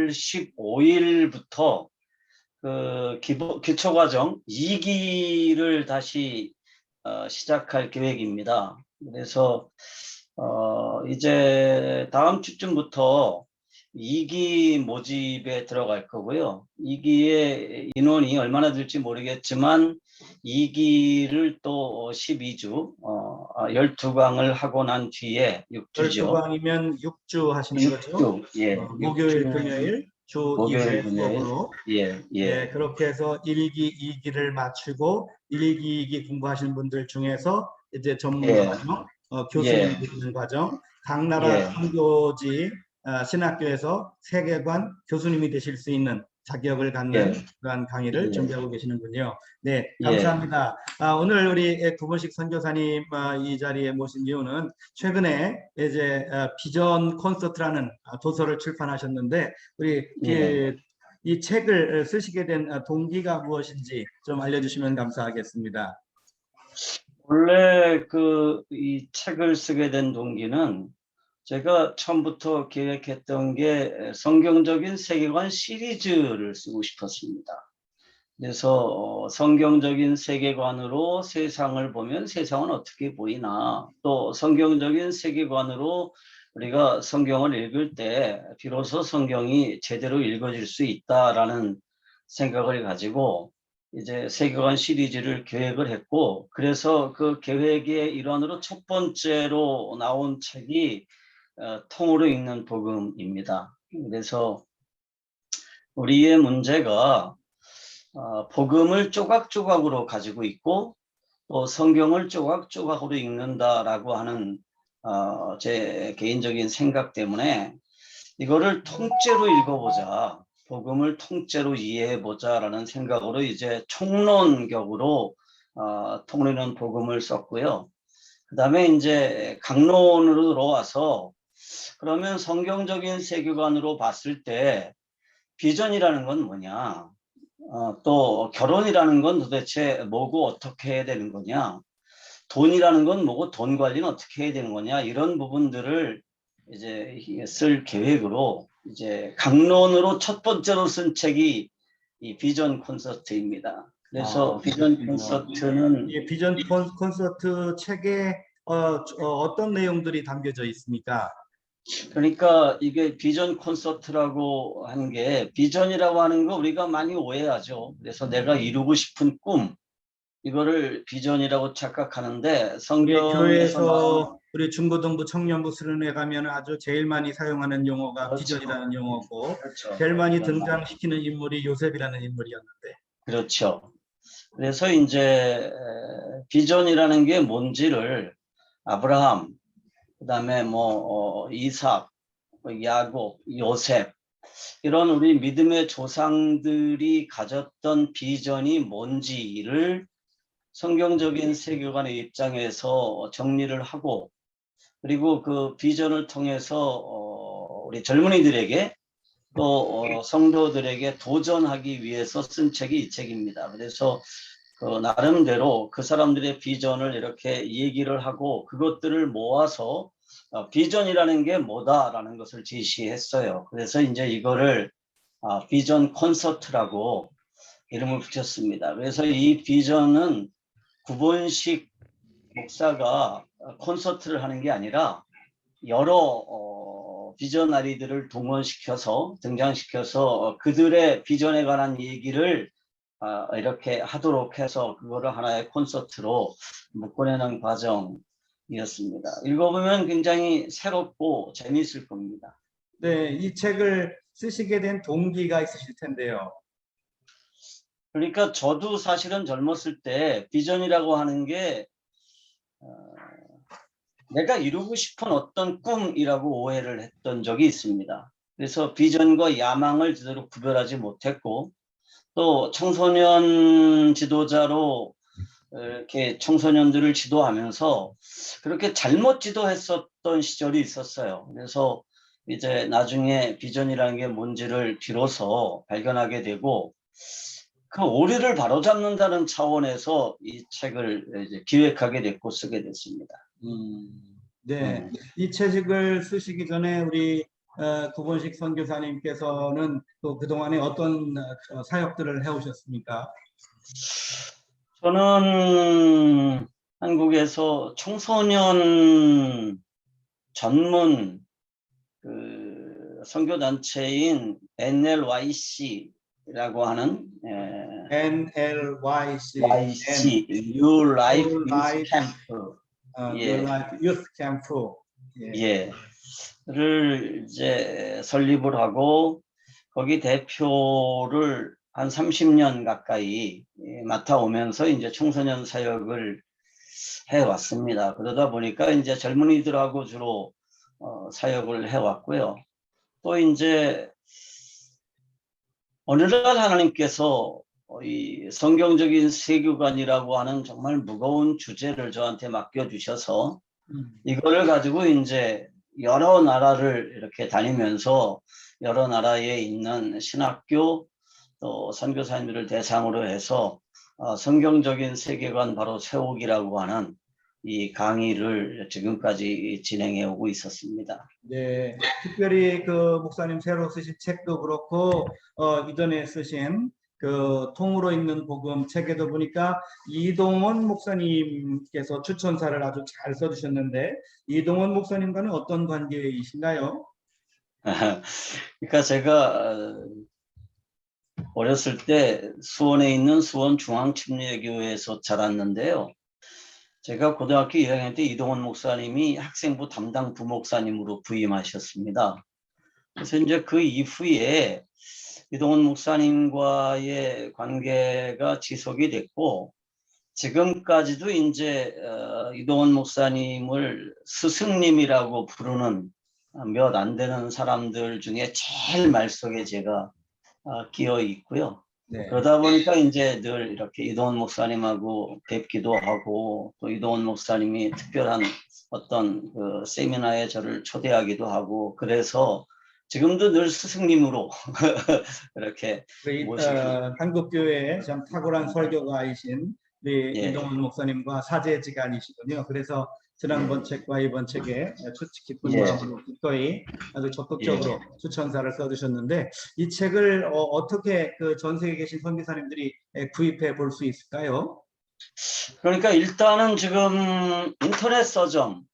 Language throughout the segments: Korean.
10월 15일부터 그 기초과정 2기를 다시 시작할 계획입니다. 그래서 이제 다음 주쯤부터 2기 모집에 들어갈 거고요. 2기의 인원이 얼마나 될지 모르겠지만 2기를 또 12주 12강을 하고 난 뒤에 6주죠. 12강이면 6주 하시는 거죠? 6주, 예. 목요일, 6주, 금요일, 주 목요일, 2회 금요일. 수업으로. 예, 예. 네, 그렇게 해서 1기, 2기를 마치고 1기, 2기 공부하시는 분들 중에서 이제 전문 예. 과정, 예. 교수님이 되는 과정, 각 나라 예. 선교지 신학교에서 세계관 교수님이 되실 수 있는 자격을 갖는 예. 그러한 강의를 예. 준비하고 계시는군요. 네, 예. 감사합니다. 오늘 우리 구본식 선교사님 이 자리에 모신 이유는 최근에 이제 비전 콘서트라는 도서를 출판하셨는데 우리 예. 이 책을 쓰시게 된 동기가 무엇인지 좀 알려주시면 감사하겠습니다. 원래 이 책을 쓰게 된 동기는 제가 처음부터 계획했던 게 성경적인 세계관 시리즈를 쓰고 싶었습니다. 그래서 성경적인 세계관으로 세상을 보면 세상은 어떻게 보이나, 또 성경적인 세계관으로 우리가 성경을 읽을 때 비로소 성경이 제대로 읽어질 수 있다라는 생각을 가지고 이제 세계관 시리즈를 계획을 했고, 그래서 그 계획의 일환으로 첫 번째로 나온 책이 통으로 읽는 복음입니다. 그래서 우리의 문제가 복음을 조각조각으로 가지고 있고 또 성경을 조각조각으로 읽는다라고 하는 제 개인적인 생각 때문에 이거를 통째로 읽어보자, 복음을 통째로 이해해보자라는 생각으로 이제 총론격으로 통일은 복음을 썼고요. 그 다음에 이제 강론으로 들어와서 그러면 성경적인 세계관으로 봤을 때 비전이라는 건 뭐냐, 또 결혼이라는 건 도대체 뭐고 어떻게 해야 되는 거냐, 돈이라는 건 뭐고 돈 관리는 어떻게 해야 되는 거냐, 이런 부분들을 이제 쓸 계획으로 이제 강론으로 첫 번째로 쓴 책이 이 비전 콘서트입니다. 그래서 비전 콘서트는 이 비전 콘서트 책에 어떤 내용들이 담겨져 있습니까? 그러니까 이게 비전 콘서트라고 하는 게, 비전이라고 하는 거 우리가 많이 오해하죠. 그래서 내가 이루고 싶은 꿈, 이거를 비전이라고 착각하는데 우리 성경에서 말하는, 교회에서 우리 중고등부 청년부 수련회 가면 아주 제일 많이 사용하는 용어가 그렇죠. 비전이라는 용어고 그렇죠. 제일 많이 등장시키는 인물이 요셉이라는 인물이었는데. 그렇죠. 그래서 이제 비전이라는 게 뭔지를 아브라함, 그다음에 뭐 이삭, 야곱, 요셉, 이런 우리 믿음의 조상들이 가졌던 비전이 뭔지를 성경적인 세계관의 입장에서 정리를 하고, 그리고 그 비전을 통해서 우리 젊은이들에게 또 성도들에게 도전하기 위해서 쓴 책이 이 책입니다. 그래서 그 나름대로 그 사람들의 비전을 이렇게 얘기를 하고 그것들을 모아서 비전이라는 게 뭐다라는 것을 제시했어요. 그래서 이제 이거를 비전 콘서트라고 이름을 붙였습니다. 그래서 이 비전은 구본식 목사가 콘서트를 하는 게 아니라 여러 비전아리들을 동원시켜서 등장시켜서 그들의 비전에 관한 얘기를 이렇게 하도록 해서 그거를 하나의 콘서트로 묶어내는 과정이었습니다. 읽어보면 굉장히 새롭고 재미있을 겁니다. 네, 이 책을 쓰시게 된 동기가 있으실 텐데요. 그러니까 저도 사실은 젊었을 때 비전이라고 하는 게 내가 이루고 싶은 어떤 꿈이라고 오해를 했던 적이 있습니다. 그래서 비전과 야망을 제대로 구별하지 못했고, 또 청소년 지도자로 이렇게 청소년들을 지도하면서 그렇게 잘못 지도했었던 시절이 있었어요. 그래서 이제 나중에 비전이라는 게 뭔지를 비로소 발견하게 되고, 그 오류를 바로잡는다는 차원에서 이 책을 이제 기획하게 됐고 쓰게 됐습니다. 네, 이 책을 쓰시기 전에 우리 구본식 선교사님께서는 또 그동안에 어떤 사역들을 해오셨습니까? 저는 한국에서 청소년 전문 그 선교단체인 NLYC라고 하는 NLYC, YC New Life New Youth Life, Camp New Life Youth Camp. 예. 를 이제 설립을 하고 거기 대표를 한 30년 가까이 맡아오면서 이제 청소년 사역을 해왔습니다. 그러다 보니까 이제 젊은이들하고 주로 사역을 해왔고요. 또 이제 어느 날 하나님께서 이 성경적인 세계관이라고 하는 정말 무거운 주제를 저한테 맡겨주셔서 이거를 가지고 이제 여러 나라를 이렇게 다니면서 여러 나라에 있는 신학교 또 선교사님들을 대상으로 해서 성경적인 세계관 바로 세우기라고 하는 이 강의를 지금까지 진행해 오고 있었습니다. 네, 특별히 그 목사님 새로 쓰신 책도 그렇고 이전에 쓰신 그 통으로 읽는 복음 책에도 보니까 이동원 목사님께서 추천사를 아주 잘 써주셨는데 이동원 목사님과는 어떤 관계이신가요? 그러니까 제가 어렸을 때 수원에 있는 수원중앙침례교회에서 자랐는데요. 제가 고등학교 2학년 때 이동원 목사님이 학생부 담당 부목사님으로 부임하셨습니다. 그래서 이제 그 이후에 이동원 목사님과의 관계가 지속이 됐고 지금까지도 이제 이동원 목사님을 스승님이라고 부르는 몇 안 되는 사람들 중에 제일 말속에 제가 끼어 있고요. 네. 그러다 보니까 이제 늘 이렇게 이동원 목사님하고 뵙기도 하고 또 이동원 목사님이 특별한 어떤 그 세미나에 저를 초대하기도 하고 그래서 지금도 늘 스승님으로 이렇게 모시고 한국교회에 참 탁월한 설교가이신 우리 예. 이동원 목사님과 사제지간이시군요. 그래서 지난번 책과 이번 책에 깊은 예. 마음으로 기꺼이 아주 적극적으로 추천사를 써주셨는데 이 책을 어떻게 그 전 세계에 계신 선교사님들이 구입해 볼 수 있을까요? 그러니까 일단은 지금 인터넷 서점에서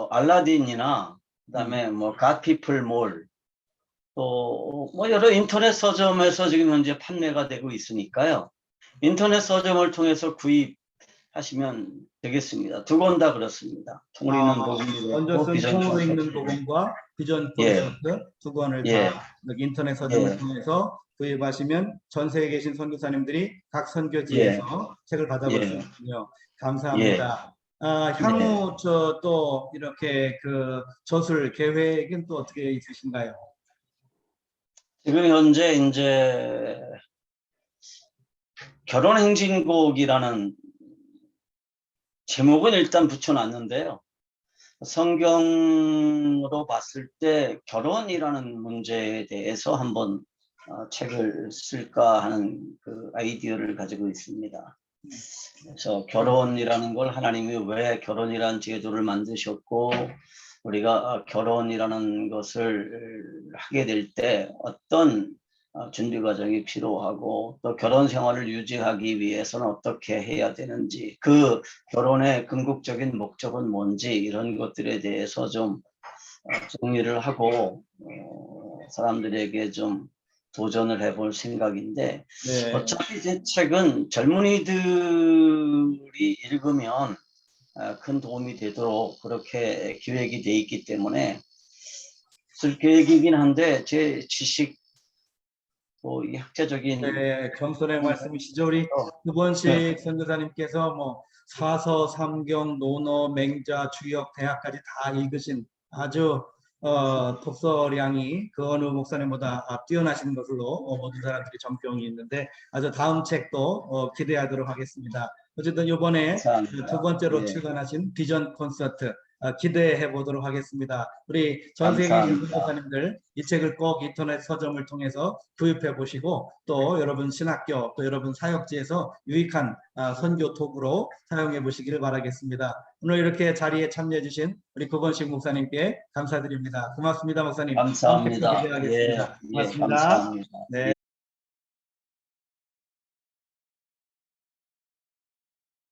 알라딘이나 그다음에 뭐 갓피플몰 또 뭐 여러 인터넷 서점에서 지금 현재 판매가 되고 있으니까요. 인터넷 서점을 통해서 구입하시면 되겠습니다. 두 권 다 그렇습니다. 통으로 읽는 복음도 먼저 그렇고 쓴 비전 통으로 읽는 콘서트. 복음과 비전 예. 콘서트 두 권을 예. 다 인터넷 서점을 예. 통해서 구입하시면 전 세계에 계신 선교사님들이 각 선교지에서 책을 받아볼 수 있군요. 감사합니다. 향후 또 이렇게 그 저술 계획은 또 어떻게 있으신가요? 지금 현재 이제 결혼행진곡이라는 제목은 일단 붙여놨는데요. 성경으로 봤을 때 결혼이라는 문제에 대해서 한번 책을 쓸까 하는 그 아이디어를 가지고 있습니다. 그래서 결혼이라는 걸 하나님이 왜 결혼이라는 제도를 만드셨고 우리가 결혼이라는 것을 하게 될 때 어떤 준비 과정이 필요하고 또 결혼 생활을 유지하기 위해서는 어떻게 해야 되는지 그 결혼의 궁극적인 목적은 뭔지 이런 것들에 대해서 좀 정리를 하고 사람들에게 좀 도전을 해볼 생각인데 네. 어차피 제 책은 젊은이들이 읽으면 큰 도움이 되도록 그렇게 기획이 돼 있기 때문에 쓸 계획이긴 한데 제 지식 이 학자적인 겸손의 말씀이시죠. 우리 구본식 선교사님께서 뭐 사서, 삼경, 논어, 맹자, 주역, 대학까지 다 읽으신 아주 독서량이 그 어느 목사님보다 뛰어나신 것으로 모든 사람들이 전평이 있는데 아주 다음 책도 기대하도록 하겠습니다. 어쨌든 이번에 두 번째로 출간하신 비전 콘서트 기대해 보도록 하겠습니다. 우리 전 세계 계신 감사합니다. 선교사님들 이 책을 꼭 인터넷 서점을 통해서 구입해 보시고 또 여러분 신학교 또 여러분 사역지에서 유익한 선교 톡으로 사용해 보시기를 바라겠습니다. 오늘 이렇게 자리에 참여해 주신 우리 구건식 목사님께 감사드립니다. 고맙습니다, 목사님. 다음 책도 감사합니다. 예, 기대하겠습니다. 예, 고맙습니다. 감사합니다. 네.